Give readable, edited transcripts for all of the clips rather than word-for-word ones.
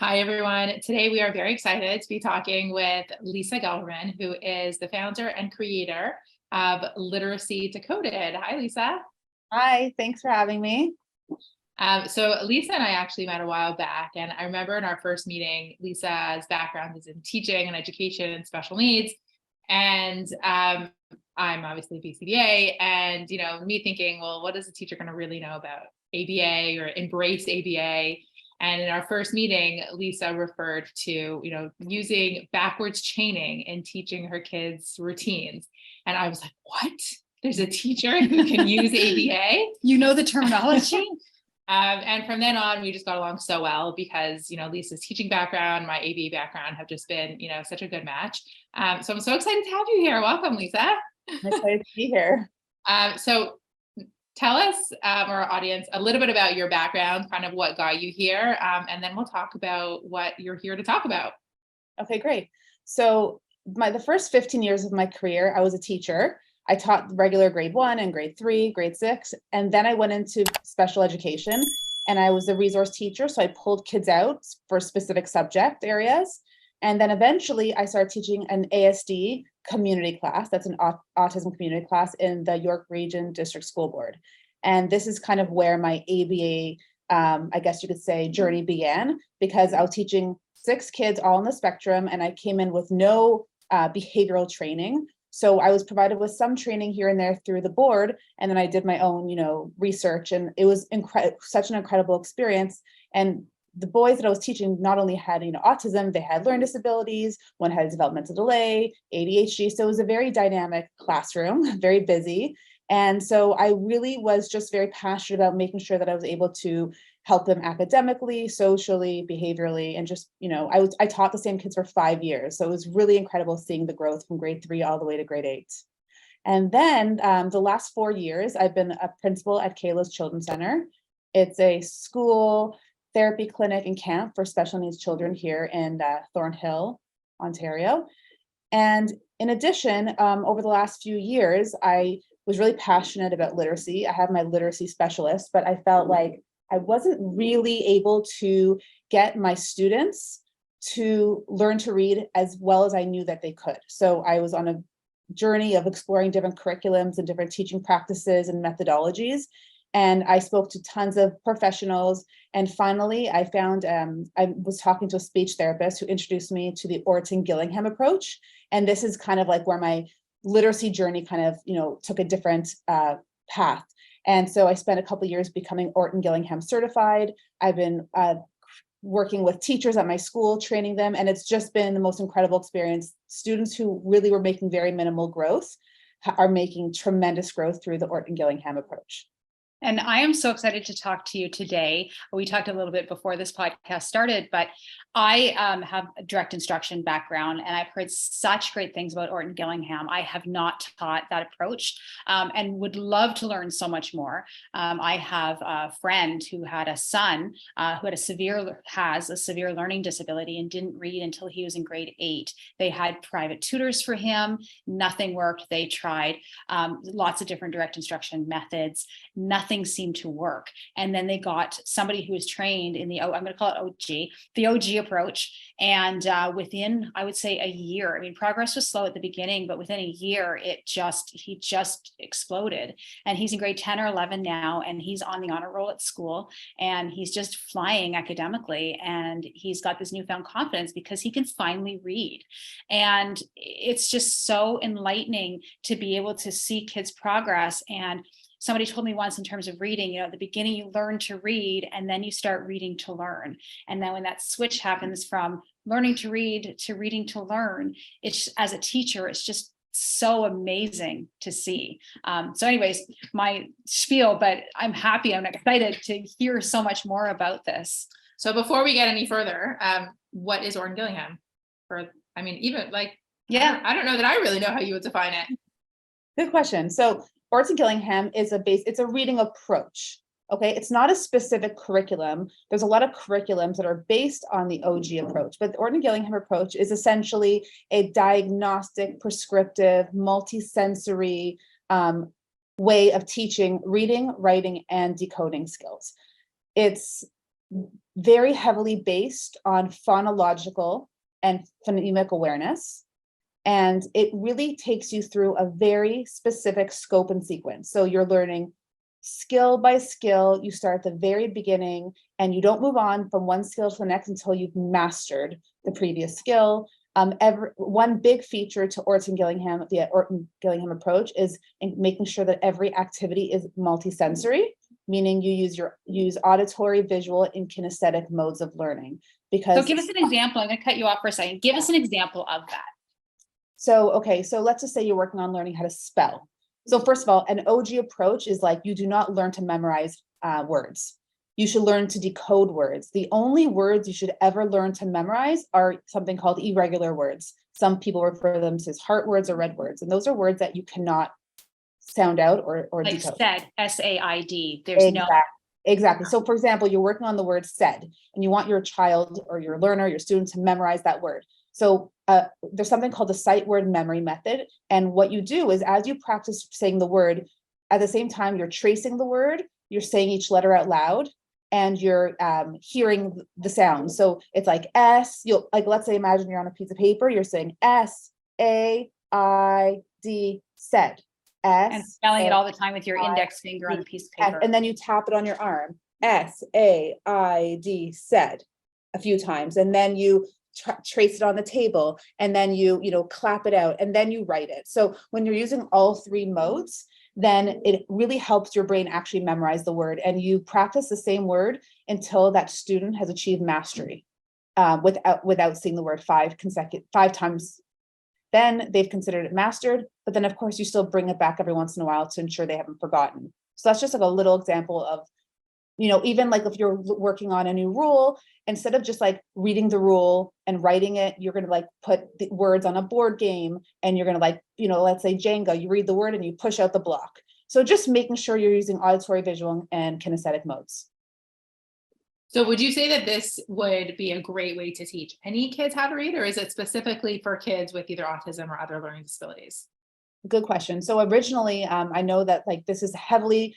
Hi, everyone. Today we are very excited to be talking with Lisa Gelberman, who is the founder and creator of Literacy Decoded. Hi, Lisa. Hi, thanks for having me. So Lisa and I actually met a while back, and I remember in our first meeting, Lisa's background is in teaching and education and special needs. And I'm obviously BCBA, and me thinking, well, what is a teacher going to really know about ABA or embrace ABA? And in our first meeting, Lisa referred to, using backwards chaining in teaching her kids routines. And I was like, what? There's a teacher who can use ABA? You know the terminology? And from then on, we just got along so well because, Lisa's teaching background, my ABA background have just been, such a good match. So I'm so excited to have you here. Welcome, Lisa. I'm excited to be here. So tell us, our audience, a little bit about your background, kind of what got you here, and then we'll talk about what you're here to talk about. Okay, great. So the first 15 years of my career, I was a teacher. I taught regular grade 1 and grade 3, grade 6, and then I went into special education and I was a resource teacher. So I pulled kids out for specific subject areas. And then eventually I started teaching an ASD community class. That's an autism community class in the York Region District School Board. And this is kind of where my ABA, I guess you could say, journey began, because I was teaching 6 kids all on the spectrum and I came in with no behavioral training. So I was provided with some training here and there through the board, and then I did my own, research, and it was such an incredible experience. And the boys that I was teaching not only had, autism, they had learning disabilities, one had a developmental delay, ADHD. So it was a very dynamic classroom, very busy. And so I really was just very passionate about making sure that I was able to help them academically, socially, behaviorally, and just, I taught the same kids for 5 years. So it was really incredible seeing the growth from grade 3 all the way to grade 8. And then the last 4 years, I've been a principal at Kayla's Children's Center. It's a school therapy clinic and camp for special needs children here in Thornhill, Ontario. And in addition, over the last few years, I was really passionate about literacy. I have my literacy specialist, but I felt like I wasn't really able to get my students to learn to read as well as I knew that they could. So I was on a journey of exploring different curriculums and different teaching practices and methodologies. And I spoke to tons of professionals. And finally, I found, I was talking to a speech therapist who introduced me to the OrtonGillingham Approach. And this is kind of like where my literacy journey kind of, took a different path. And so I spent a couple of years becoming OrtonGillingham certified. I've been working with teachers at my school, training them, and it's just been the most incredible experience. Students who really were making very minimal growth are making tremendous growth through the OrtonGillingham Approach. And I am so excited to talk to you today. We talked a little bit before this podcast started, but I have a direct instruction background, and I've heard such great things about OrtonGillingham. I have not taught that approach and would love to learn so much more. I have a friend who had a son who has a severe learning disability and didn't read until he was in grade 8. They had private tutors for him. Nothing worked. They tried lots of different direct instruction methods. Nothing seemed to work. And then they got somebody who was trained in the, I'm going to call it the OG approach. And within, I would say, a year, progress was slow at the beginning, but within a year, he just exploded. And he's in grade 10 or 11 now, and he's on the honor roll at school, and he's just flying academically. And he's got this newfound confidence because he can finally read. And it's just so enlightening to be able to see kids' progress. And somebody told me once, in terms of reading, at the beginning you learn to read and then you start reading to learn. And then when that switch happens from learning to read to reading to learn, it's, as a teacher, it's just so amazing to see. So anyways, my spiel, but I'm happy, I'm excited to hear so much more about this. So before we get any further, what is OrtonGillingham? Yeah, I don't know that I really know how you would define it. Good question. So OrtonGillingham is it's a reading approach. Okay, it's not a specific curriculum. There's a lot of curriculums that are based on the OG approach, but the OrtonGillingham approach is essentially a diagnostic, prescriptive, multisensory way of teaching reading, writing, and decoding skills. It's very heavily based on phonological and phonemic awareness. And it really takes you through a very specific scope and sequence. So you're learning skill by skill. You start at the very beginning and you don't move on from one skill to the next until you've mastered the previous skill. One big feature to OrtonGillingham, the OrtonGillingham approach, is in making sure that every activity is multisensory, meaning you use auditory, visual, and kinesthetic modes of learning. So give us an example. I'm going to cut you off for a second. Give us an example of that. So, okay, so let's just say you're working on learning how to spell. So first of all, an OG approach is like, you do not learn to memorize words. You should learn to decode words. The only words you should ever learn to memorize are something called irregular words. Some people refer to them as heart words or red words. And those are words that you cannot sound out or like decode. Said, S-A-I-D. There's Exactly. So for example, you're working on the word said, and you want your child or your learner, your student to memorize that word. So there's something called the sight word memory method. And what you do is, as you practice saying the word, at the same time, you're tracing the word, you're saying each letter out loud, and you're hearing the sound. So it's like S, let's say, imagine you're on a piece of paper, you're saying S-A-I-D, said. And spelling it all the time with your index finger on the piece of paper. And then you tap it on your arm, S-A-I-D, said, a few times. And then you trace it on the table, and then you clap it out, and then you write it. So when you're using all three modes, then it really helps your brain actually memorize the word, and you practice the same word until that student has achieved mastery without seeing the word five times. Then they've considered it mastered, but then of course you still bring it back every once in a while to ensure they haven't forgotten. So that's just like a little example of, even like if you're working on a new rule, instead of just like reading the rule and writing it, you're going to like put the words on a board game, and you're going to like, let's say Jenga, you read the word and you push out the block. So just making sure you're using auditory, visual, and kinesthetic modes. So would you say that this would be a great way to teach any kids how to read, or is it specifically for kids with either autism or other learning disabilities? Good question. So originally, I know that like this is heavily,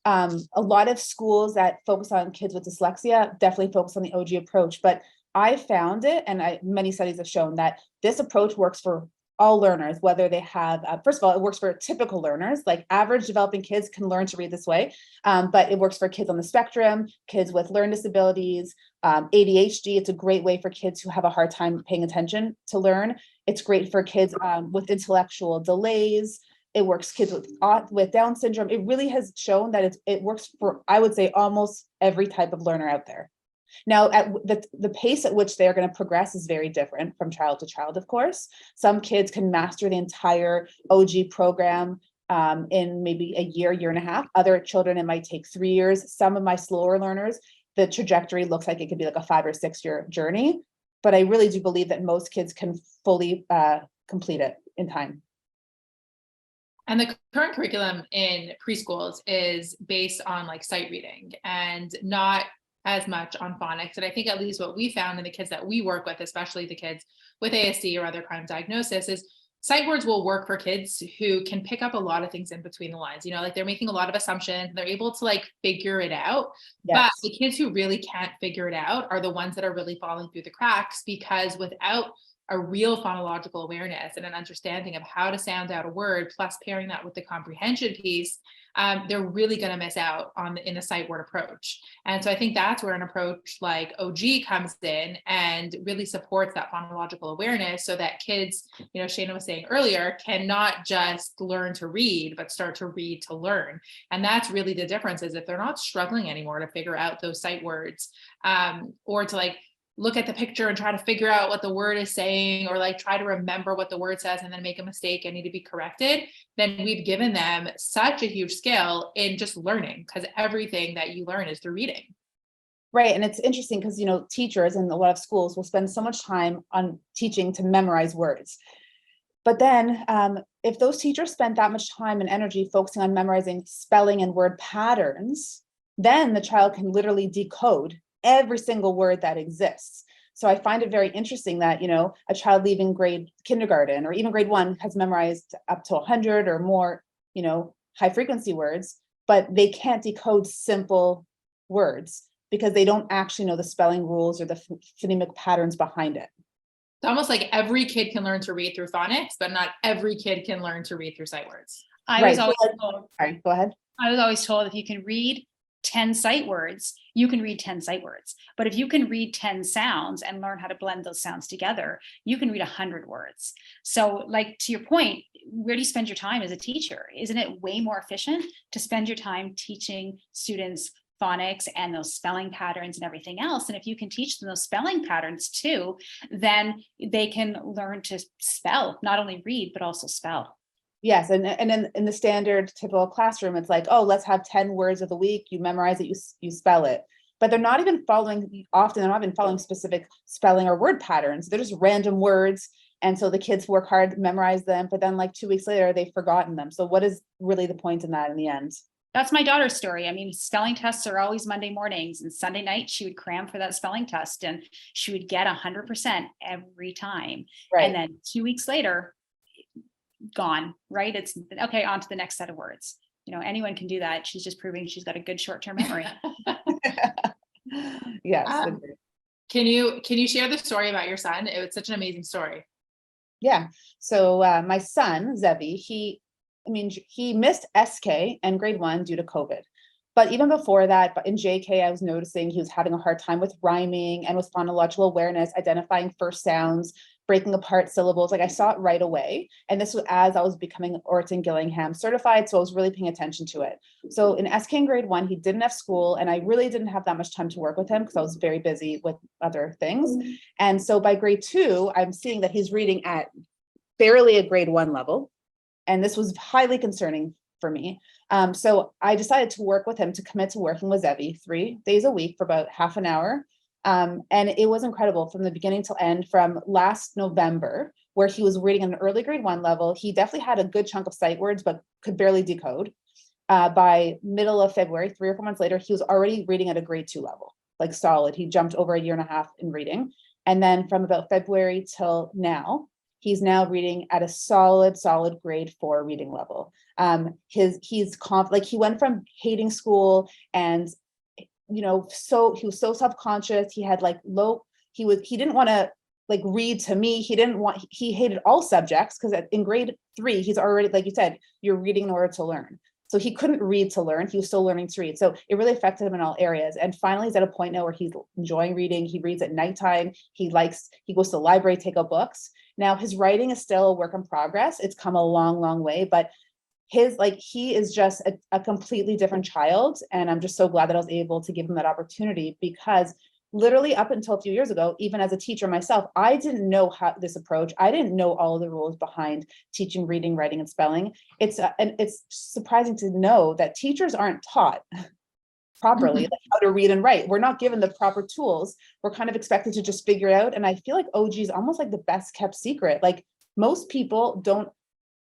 a lot of schools that focus on kids with dyslexia definitely focus on the OG approach, but I found it, and many studies have shown that this approach works for all learners, whether they have, first of all, it works for typical learners, like average developing kids can learn to read this way, but it works for kids on the spectrum, kids with learning disabilities, ADHD. It's a great way for kids who have a hard time paying attention to learn. It's great for kids with intellectual delays. It works kids with Down syndrome. It really has shown that it works for, I would say, almost every type of learner out there. Now, at the pace at which they're going to progress is very different from child to child, of course. Some kids can master the entire OG program in maybe a year and a half. Other children, it might take 3 years. Some of my slower learners, the trajectory looks like it could be like a 5 or 6 year journey. But I really do believe that most kids can fully complete it in time. And the current curriculum in preschools is based on like sight reading and not as much on phonics. And I think at least what we found in the kids that we work with, especially the kids with ASD or other kind of diagnosis, is sight words will work for kids who can pick up a lot of things in between the lines. Like they're making a lot of assumptions, they're able to like figure it out. Yes. But the kids who really can't figure it out are the ones that are really falling through the cracks, because without a real phonological awareness and an understanding of how to sound out a word, plus pairing that with the comprehension piece, they're really going to miss out in the sight word approach. And so I think that's where an approach like OG comes in and really supports that phonological awareness, so that kids, Shana was saying earlier, cannot just learn to read, but start to read to learn. And that's really the difference, is if they're not struggling anymore to figure out those sight words, or to like look at the picture and try to figure out what the word is saying, or like try to remember what the word says and then make a mistake and need to be corrected, then we've given them such a huge skill in just learning, because everything that you learn is through reading. Right. And it's interesting because, teachers and a lot of schools will spend so much time on teaching to memorize words. But then if those teachers spent that much time and energy focusing on memorizing spelling and word patterns, then the child can literally decode every single word that exists. So I find it very interesting that, a child leaving kindergarten or even grade 1 has memorized up to 100 or more, high frequency words, but they can't decode simple words. because they don't actually know the spelling rules or the phonemic patterns behind it. It's almost like every kid can learn to read through phonics, but not every kid can learn to read through sight words. I Right. was always told, Sorry, go ahead. I was always told if you can read 10 sight words, you can read 10 sight words. But if you can read 10 sounds and learn how to blend those sounds together, you can read 100 words. So like to your point, where do you spend your time as a teacher? Isn't it way more efficient to spend your time teaching students phonics and those spelling patterns and everything else? And if you can teach them those spelling patterns too, then they can learn to spell, not only read, but also spell. Yes, and in the standard typical classroom, it's like, oh, let's have 10 words of the week. You memorize it, you spell it. But they're not even following, often they're not even following specific spelling or word patterns. They're just random words. And so the kids work hard, memorize them, but then like 2 weeks later, they've forgotten them. So what is really the point in that in the end? That's my daughter's story. I mean, spelling tests are always Monday mornings, and Sunday night she would cram for that spelling test and she would get 100% every time. Right. And then 2 weeks later, gone, right? It's okay, on to the next set of words. You know, anyone can do that. She's just proving she's got a good short-term memory. Yes. Can you share the story about your son? It was such an amazing story. Yeah. So my son, Zevi, he missed SK and grade 1 due to COVID. But even before that, but in JK, I was noticing he was having a hard time with rhyming and with phonological awareness, identifying first sounds, breaking apart syllables. Like I saw it right away. And this was as I was becoming OrtonGillingham certified. So I was really paying attention to it. So in SK in grade 1, he didn't have school and I really didn't have that much time to work with him because I was very busy with other things. And so by grade 2, I'm seeing that he's reading at barely a grade 1 level. And this was highly concerning for me. So I decided to work with him to commit to working with Zevi 3 days a week for about half an hour. And it was incredible from the beginning till end. From last November, where he was reading at an early grade 1 level, he definitely had a good chunk of sight words, but could barely decode. By middle of February, 3 or 4 months later, he was already reading at a grade 2 level, like solid. He jumped over a year and a half in reading. And then from about February till now, he's now reading at a solid grade 4 reading level. He went from hating school and, you know, so he was so self-conscious. He had like he didn't want to like read to me. He hated all subjects because in grade 3, he's already, like you said, you're reading in order to learn. So he couldn't read to learn. He was still learning to read. So it really affected him in all areas. And finally, he's at a point now where he's enjoying reading. He reads at nighttime. He goes to the library, take out books. Now his writing is still a work in progress. It's come a long way, but he is just a completely different child. And I'm just so glad that I was able to give him that opportunity, because literally up until a few years ago, even as a teacher myself, I didn't know how this approach. I didn't know all of the rules behind teaching reading, writing, and spelling. And it's surprising to know that teachers aren't taught properly like how to read and write. We're not given the proper tools. We're kind of expected to just figure it out. And I feel like OG is almost like the best kept secret. Like most people don't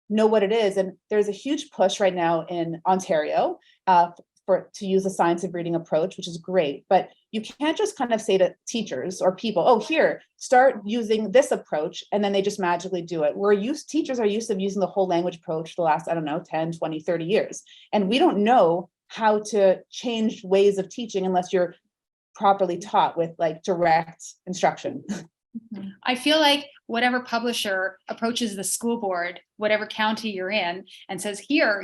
know what it is. And there's a huge push right now in Ontario to use the science of reading approach, which is great. But you can't just kind of say to teachers or people, oh, here, start using this approach, and then they just magically do it. Teachers are used to using the whole language approach for the last, 10, 20, 30 years. And we don't know how to change ways of teaching unless you're properly taught with like direct instruction. I feel like whatever publisher approaches the school board, whatever county you're in, and says, here,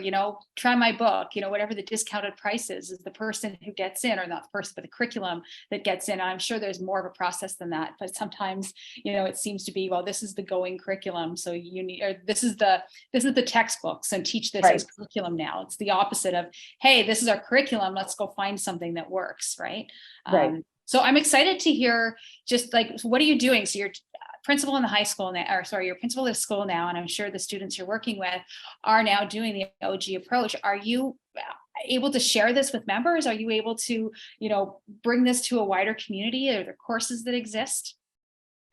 try my book, whatever the discounted price is the person who gets in, or not the person, but the curriculum that gets in. I'm sure there's more of a process than that, but sometimes, it seems to be, well, this is the going curriculum. So this is the textbooks and teach this as curriculum now. It's the opposite of, hey, this is our curriculum. Let's go find something that works. Right. So I'm excited to hear just like, what are you doing? So you're principal in the high school now, you're principal at a school now, and I'm sure the students you're working with are now doing the OG approach. Are you able to share this with members? Are you able to, bring this to a wider community? Are there courses that exist?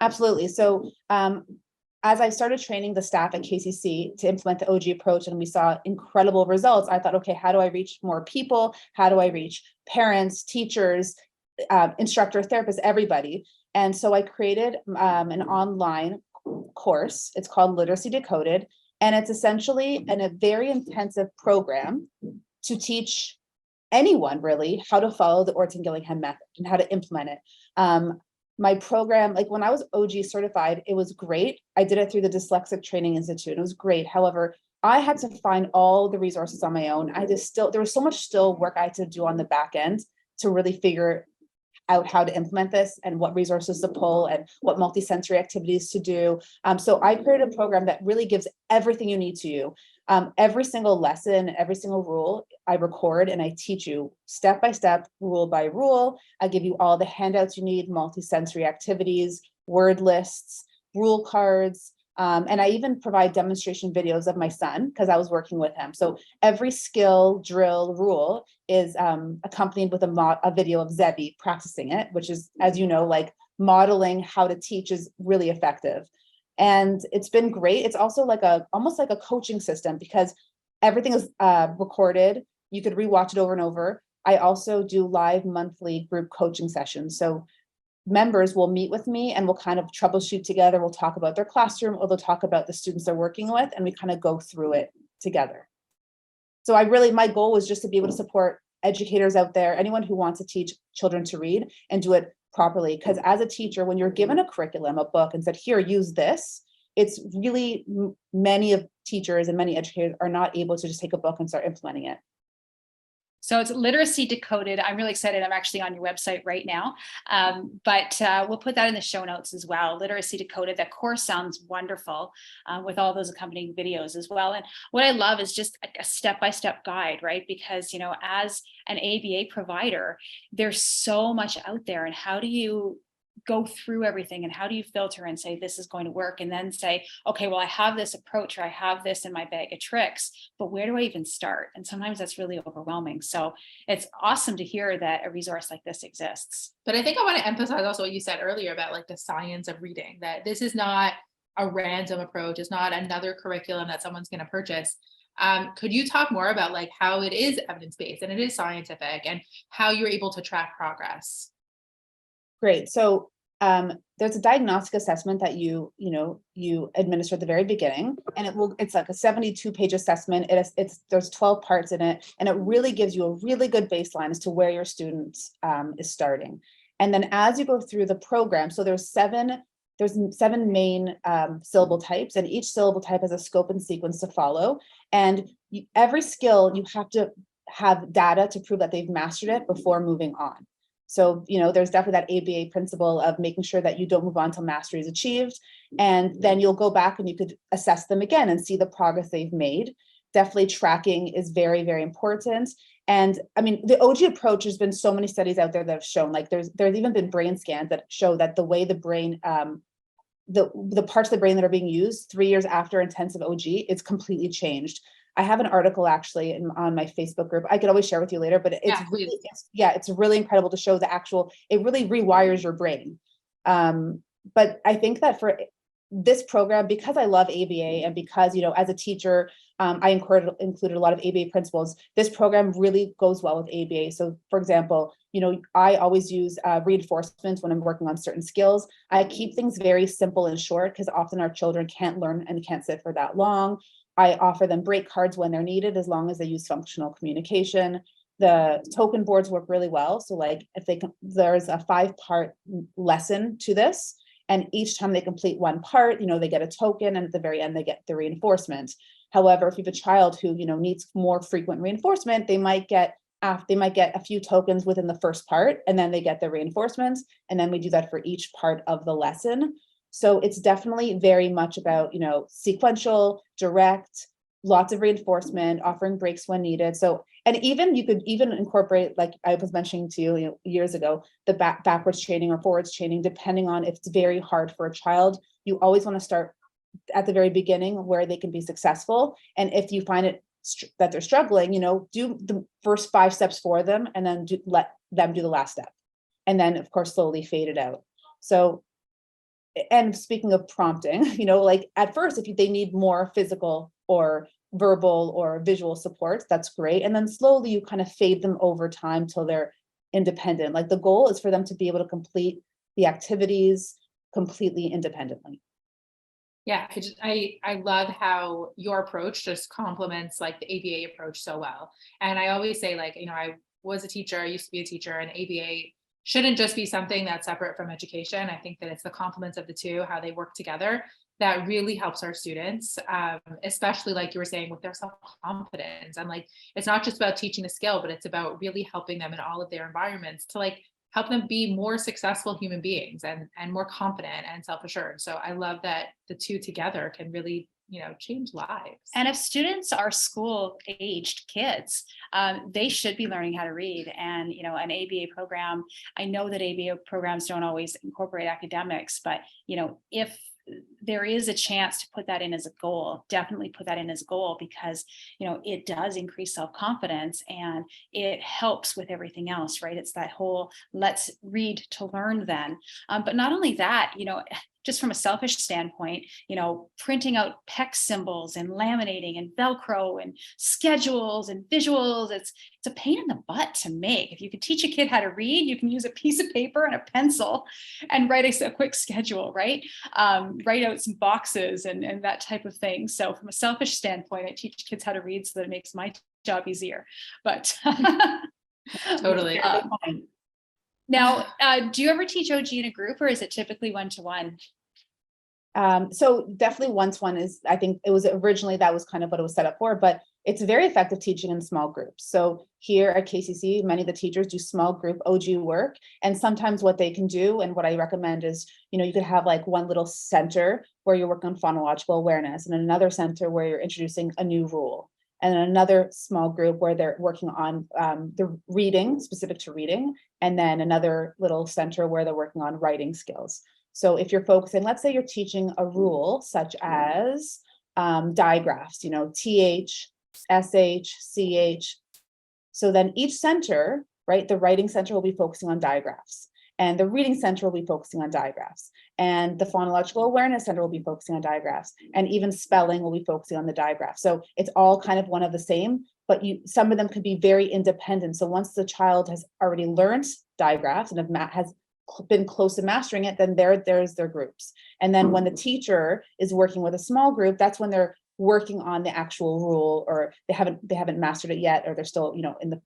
Absolutely. So as I started training the staff at KCC to implement the OG approach, and we saw incredible results, I thought, okay, how do I reach more people? How do I reach parents, teachers, instructor, therapist, everybody? And so I created an online course. It's called Literacy Decoded. And it's essentially a very intensive program to teach anyone really how to follow the Orton-Gillingham method and how to implement it. My program, like when I was OG certified, it was great. I did it through the Dyslexic Training Institute. It was great. However, I had to find all the resources on my own. There was so much still work I had to do on the back end to really figure out how to implement this and what resources to pull and what multisensory activities to do. So I created a program that really gives everything you need to you. Every single lesson, every single rule I record and I teach you step by step, rule by rule. I give you all the handouts you need, multisensory activities, word lists, rule cards. And I even provide demonstration videos of my son because I was working with him. So every skill, drill, rule is accompanied with a video of Zebby practicing it, which is, as you know, like modeling how to teach is really effective. And it's been great. It's also like almost like a coaching system because everything is recorded. You could rewatch it over and over. I also do live monthly group coaching sessions. So members will meet with me and we'll kind of troubleshoot together. We'll talk about their classroom or they'll talk about the students they're working with and we kind of go through it together. So my goal was just to be able to support educators out there, anyone who wants to teach children to read and do it properly. Because as a teacher, when you're given a curriculum, a book and said, here, use this, it's really many of teachers and many educators are not able to just take a book and start implementing it. So it's Literacy Decoded. I'm really excited. I'm actually on your website right now, but we'll put that in the show notes as well. Literacy Decoded. That course sounds wonderful with all those accompanying videos as well. And what I love is just a step-by-step guide, right? Because, as an ABA provider, there's so much out there. And how do you go through everything and how do you filter and say this is going to work and then say, okay, well, I have this approach or I have this in my bag of tricks, but where do I even start? And sometimes that's really overwhelming. So it's awesome to hear that a resource like this exists. But I think I want to emphasize also what you said earlier about like the science of reading, that this is not a random approach. It's not another curriculum that someone's going to purchase. Could you talk more about like how it is evidence-based and it is scientific and how you're able to track progress? Great. So there's a diagnostic assessment that you administer at the very beginning, and it's like a 72-page assessment. There's 12 parts in it, and it really gives you a really good baseline as to where your student is starting. And then as you go through the program, so there's seven main syllable types, and each syllable type has a scope and sequence to follow. And every skill, you have to have data to prove that they've mastered it before moving on. So, there's definitely that ABA principle of making sure that you don't move on until mastery is achieved. And then you'll go back and you could assess them again and see the progress they've made. Definitely tracking is very, very important. And I mean, the OG approach, there's been so many studies out there that have shown, like there's even been brain scans that show that the way the brain, the parts of the brain that are being used 3 years after intensive OG, it's completely changed. I have an article actually on my Facebook group. I could always share with you later, but it's really incredible to show it really rewires your brain. But I think that for this program, because I love ABA and because, as a teacher, I included a lot of ABA principles, this program really goes well with ABA. So for example, I always use reinforcements when I'm working on certain skills. I keep things very simple and short because often our children can't learn and can't sit for that long. I offer them break cards when they're needed, as long as they use functional communication. The token boards work really well. So like there's a 5-part lesson to this. And each time they complete one part, they get a token, and at the very end, they get the reinforcement. However, if you have a child who, needs more frequent reinforcement, they might get a few tokens within the first part, and then they get the reinforcements. And then we do that for each part of the lesson. So it's definitely very much about, sequential, direct, lots of reinforcement, offering breaks when needed. So, and even you could even incorporate, like I was mentioning to you, years ago, the backwards chaining or forwards chaining, depending on if it's very hard for a child. You always want to start at the very beginning where they can be successful. And if you find that they're struggling, do the first 5 steps for them and then let them do the last step. And then of course, slowly fade it out. So, and speaking of prompting, like at first, if they need more physical or verbal or visual supports, that's great. And then slowly you kind of fade them over time till they're independent. Like the goal is for them to be able to complete the activities completely independently. Yeah, I love how your approach just complements like the ABA approach so well. And I always say, like, I was a teacher, used to be a teacher, and ABA shouldn't just be something that's separate from education. I think that it's the complements of the two, how they work together, that really helps our students, especially like you were saying with their self-confidence. And like, it's not just about teaching the skill, but it's about really helping them in all of their environments to like help them be more successful human beings and more confident and self-assured. So I love that the two together can really, change lives. And if students are school-aged kids, they should be learning how to read. And, an ABA program, I know that ABA programs don't always incorporate academics, but, if there is a chance to put that in as a goal, definitely put that in as a goal, because, it does increase self-confidence and it helps with everything else, right? It's that whole let's read to learn then. But not only that, just from a selfish standpoint, printing out PEC symbols and laminating and Velcro and schedules and visuals, it's a pain in the butt to make. If you could teach a kid how to read, you can use a piece of paper and a pencil and write a quick schedule, right? Write out some boxes and that type of thing. So from a selfish standpoint, I teach kids how to read so that it makes my job easier. But Totally. Now, do you ever teach OG in a group, or is it typically one-to-one? So definitely one-to-one is, I think it was originally, that was kind of what it was set up for, but it's very effective teaching in small groups. So here at KCC, many of the teachers do small group OG work. And sometimes what they can do, and what I recommend is, you could have like one little center where you're working on phonological awareness, and another center where you're introducing a new rule, and then another small group where they're working on the reading, specific to reading, and then another little center where they're working on writing skills. So if you're focusing, let's say you're teaching a rule such as digraphs, TH, SH, CH. So then each center, right, the writing center will be focusing on digraphs, and the reading center will be focusing on digraphs, and the phonological awareness center will be focusing on digraphs, and even spelling will be focusing on the digraphs. So it's all kind of one of the same, but some of them could be very independent. So once the child has already learned digraphs and has been close to mastering it, then there's their groups. And then when the teacher is working with a small group, that's when they're working on the actual rule, or they haven't mastered it yet, or they're still,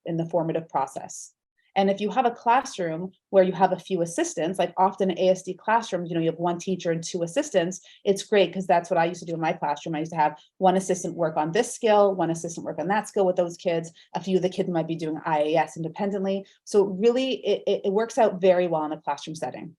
in the formative process. And if you have a classroom where you have a few assistants, like often ASD classrooms, you have one teacher and two assistants, it's great, because that's what I used to do in my classroom. I used to have one assistant work on this skill, one assistant work on that skill with those kids. A few of the kids might be doing IAS independently. So really, it works out very well in a classroom setting.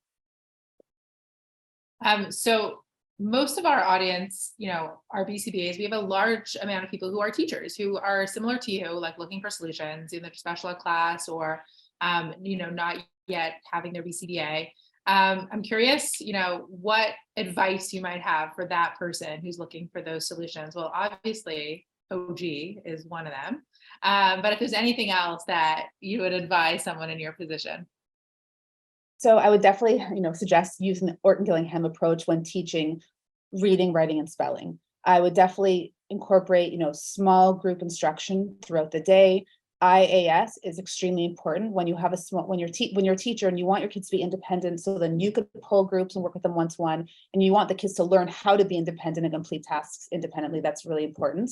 So most of our audience, are BCBAs. We have a large amount of people who are teachers, who are similar to you, like looking for solutions, either special ed class or not yet having their BCBA. I'm curious, what advice you might have for that person who's looking for those solutions. Well, obviously, OG is one of them. But if there's anything else that you would advise someone in your position. So I would definitely, suggest using the OrtonGillingham approach when teaching reading, writing, and spelling. I would definitely incorporate, small group instruction throughout the day. IAS is extremely important when you have when you're a teacher and you want your kids to be independent, so then you could pull groups and work with them one-to-one, and you want the kids to learn how to be independent and complete tasks independently. That's really important.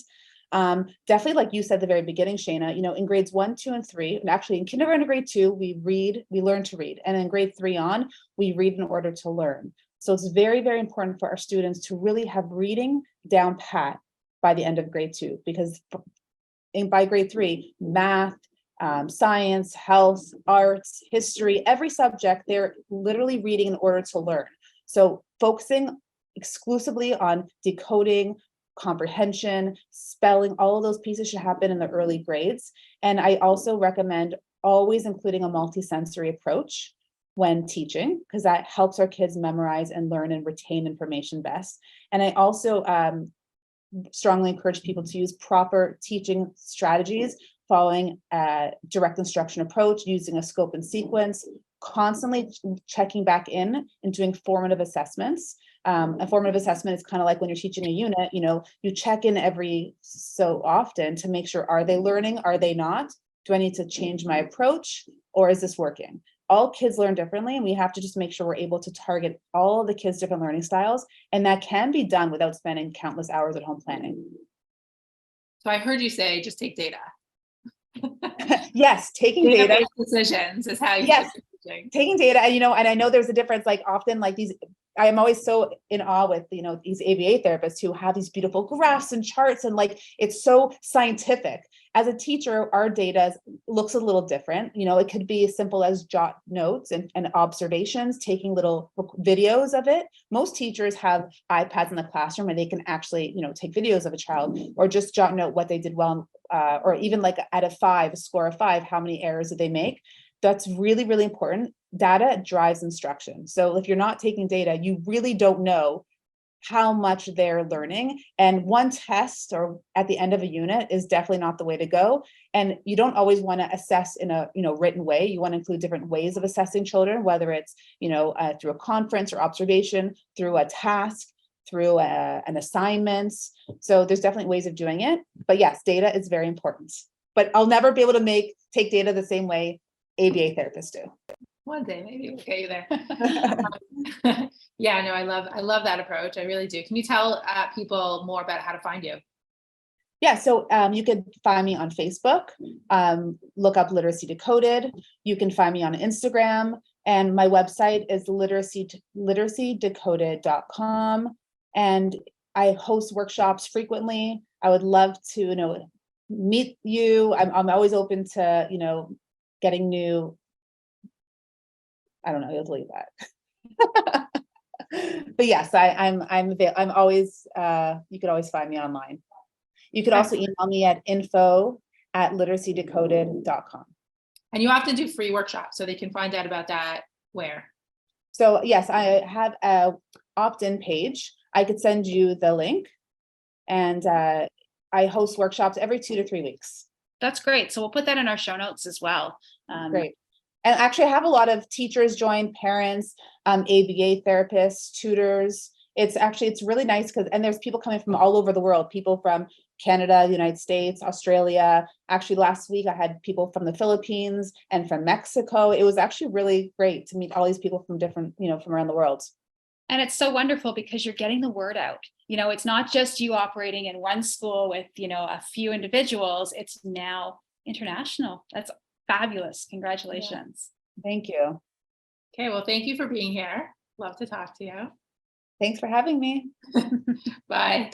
Definitely, like you said at the very beginning, Shayna, in grades 1, 2, and 3, and actually in kindergarten to grade 2, we learn to read. And in grade 3 on, we read in order to learn. So it's very, very important for our students to really have reading down pat by the end of grade 2, because by grade 3, math, science, health, arts, history, every subject, they're literally reading in order to learn. So focusing exclusively on decoding, comprehension, spelling, all of those pieces should happen in the early grades. And I also recommend always including a multisensory approach when teaching, because that helps our kids memorize and learn and retain information best. And I also strongly encourage people to use proper teaching strategies, following a direct instruction approach, using a scope and sequence, constantly checking back in and doing formative assessments. A formative assessment is kind of like when you're teaching a unit, you check in every so often to make sure, are they learning? Are they not? Do I need to change my approach, or is this working? All kids learn differently, and we have to just make sure we're able to target all of the kids' different learning styles. And that can be done without spending countless hours at home planning. So I heard you say, just take data. Yes, taking data. Data-based decisions is how you Yes. should be teaching. Taking data, and and I know there's a difference, like often like these, I am always so in awe with, these ABA therapists who have these beautiful graphs and charts, and like, it's so scientific. As a teacher, our data looks a little different. It could be as simple as jot notes and observations, taking little videos of it. Most teachers have iPads in the classroom and they can actually, take videos of a child, or just jot note what they did well, or even like a score of 5, how many errors did they make? That's really, really important. Data drives instruction. So if you're not taking data, you really don't know how much they're learning. And one test or at the end of a unit is definitely not the way to go. And you don't always want to assess in a written way. You want to include different ways of assessing children, whether it's through a conference or observation, through a task, through an assignment. So there's definitely ways of doing it. But yes, data is very important. But I'll never be able to take data the same way ABA therapists do. One day, maybe we'll get you there. Yeah, no, I love that approach. I really do. Can you tell people more about how to find you? Yeah, so you can find me on Facebook, look up Literacy Decoded. You can find me on Instagram, and my website is liberacydecoded.com. And I host workshops frequently. I would love to, meet you. I'm always open to, getting new. I don't know. You'll delete that. But yes, I'm always. You could always find me online. You could also email me at info@literacydecoded.com. And you often do free workshops, so they can find out about that where? So yes, I have a opt-in page. I could send you the link, and I host workshops every 2 to 3 weeks. That's great. So we'll put that in our show notes as well. Great. And actually I have a lot of teachers join, parents, ABA therapists, tutors. It's really nice and there's people coming from all over the world, people from Canada, United States, Australia. Actually, last week I had people from the Philippines and from Mexico. It was actually really great to meet all these people from different, from around the world. And it's so wonderful because you're getting the word out. It's not just you operating in one school with, a few individuals. It's now international. That's fabulous. Congratulations. Yeah. Thank you. Okay, well, thank you for being here. Love to talk to you. Thanks for having me. Bye.